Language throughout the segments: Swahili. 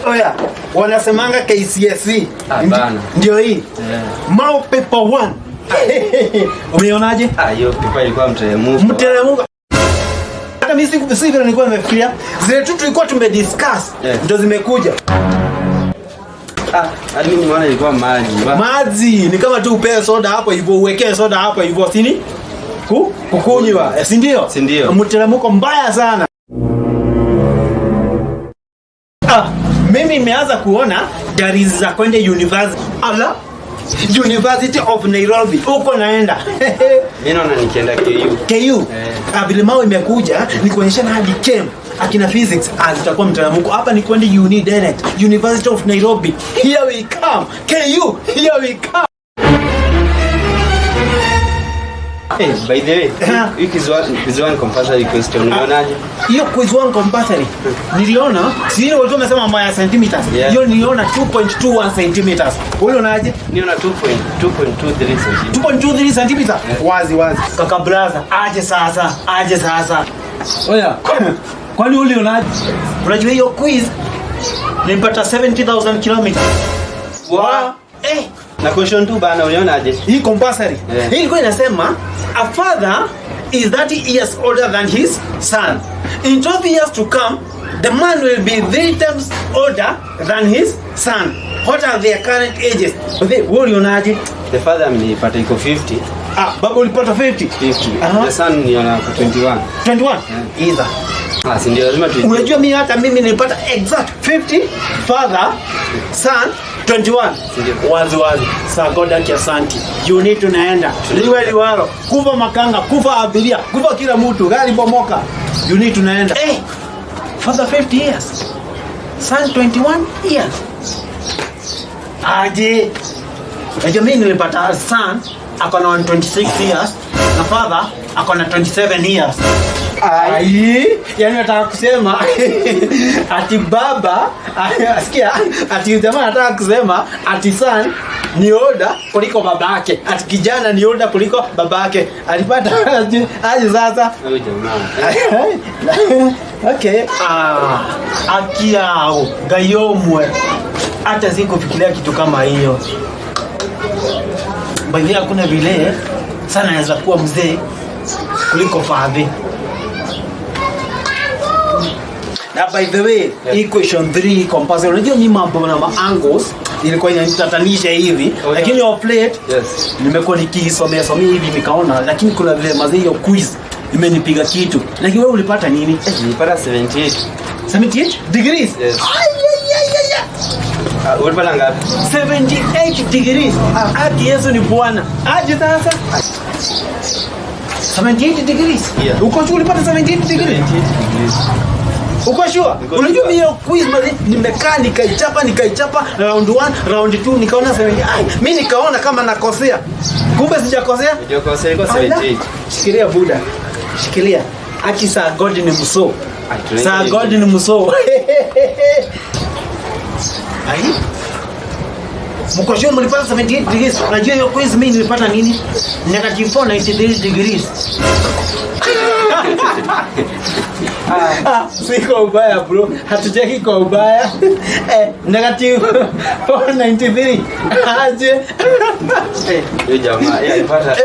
Oya. Wanasemanga C.S.E. Ndio hii. Mao paper 1. Umeonaje? Hiyo paper ilikuwa mteremko. Hata mimi siku nilikuwa nimefikiria zile tu tulikuwa tumediscuss ndio zimekuja. Hadi mimi nimeona ilikuwa maji ni kama tu upewe soda hapo hivyo, uwekee soda hapo hivyo, sini kukunywa, si ndio? Mteremko mbaya sana. Mimi nimeanza kuona dalili za kwenda University of Nairobi. Huko naenda. Mimi naona nikienda KU. Vile mao imekuja ni kuonyesha na hadi camp akina physics azitakuwa mteremko. Hapa ni kwenda uni direct. University of Nairobi. Here we come. KU, here we come. Hey, by the way, quiz one compulsory question. Unionaje? Hiyo quiz one compulsory. Niliona, sio walikuwa wamesema mambo ya centimeters. Hiyo niliona 2.21 centimeters. Wewe unaje? Niona 2.23 centimeters. 2.23 centimeters. Wazi. Kaka brother, aje sasa. Oya. Kwani ulionaje? Unajua hiyo quiz nilipata 70,000 kilometers. Wow. Na question 2 bana, ulionaje? Hii compulsory. Hii ilikuwa inasema a father is 30 years older than his son. In 12 years to come, the man will be 3 times older than his son. What are their current ages? Wewe ulionaje? The father nilipata iko 50. Baba ulipata 50? 50. The son niona 21. 21? Either. Si ndio lazima tu. Unajua mimi nilipata exact 50, father, son 21. Wazi. Sagoda kiasanti. You need to naenda. Liwalo. Kufa makanga, kufa abiria, kufa kila mtu, gari bomoka. You need to naenda. Father 50 years. Son 21 years. Aje. Unajua mimi nilipata son akona 26 years na father akona 27 years. Yani nataka kusema ati baba asikia ati jamaa nataka kusema ati son ni older kuliko babake, ati kijana ni older kuliko babake. Alipata aje sasa? Okay. Akiao gayomwe hata sikufikiria kitu kama hiyo. Baadhi hakuna vile sana anaweza kuwa mzee kuliko father. Na by the way, equation 3 compulsory. Unajua mimi mambo na angles ilikuwa inanitatanisha hivi, lakini of late nimekuwa nikisomea hivi nikaona, lakini kuna vile mazio quiz imenipiga kitu. Lakini wewe ulipata nini? Nilipata 78. 78 degrees. Yes. Ulipata ngapi? 78 degrees. Hadi Yesu ni Bwana. Aje sasa? 78 degrees. Uko sure ulipata 78 degrees? Uko sure? Unajua mimi quiz nimekaa nikaichapa round 1, round 2 nikaona 70. Mimi nikaona kama nakosea. Kumbe sijakosea? Sijakosea, iko 78. Shikilia buda. Shikilia. Aki saa God ni mso. Saa God ni mso. Mko sure mlipata 78 degrees? Unajua hiyo quiz mimi nilipata nini? Negative 493 degrees. Siko ubaya bro, hatujaki kwa ubaya. Negative 493. Aje. Hiyo jamaa alipata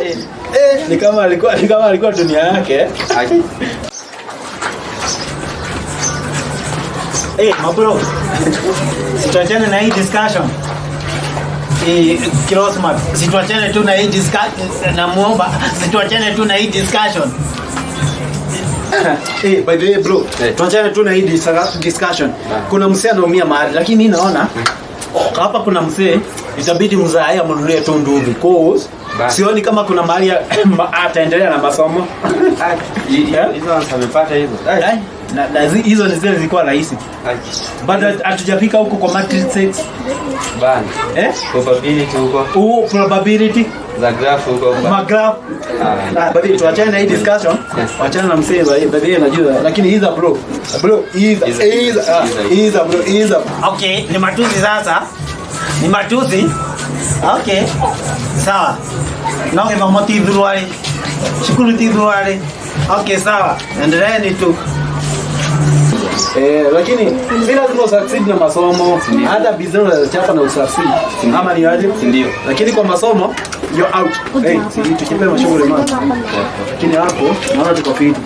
ni kama alikuwa dunia yake. Mabro. Situachane na hii discussion. Kirosmat, situachane tu na hii discussion. Namuomba situachane tu na hii discussion. By the way bro, tuachane tu na hii discussion. Kuna msee anaumia mahali, lakini mimi naona hapa kuna msee itabidi mzae amnunulie tu ndugu. Cause sioni kama kuna mahali ataendelea na masomo. Hizo amepata hizo. Na hizo ni zile zilikuwa rahisi. Bado hatujafika huko kwa matrix bana. Probability huko. Probability za graph huko. Graph. Bado tuachane na hii discussion. Achana na msee bado najua, lakini hizo bro. Hizo. Okay, ni matusi sasa. Ni matusi. Okay. Sawa. Naomba kama motivu wale. Shukuru tidu wale. Okay, sawa. Endeleeni tu. Lakini si lazima usucceed na masomo. Hata business chapa na usucceed. Ama ni aje? Ndio. Lakini kwa masomo you're out. Hey, sisi tukipewa mashauri mama. Lakini hapo naona tuko fit.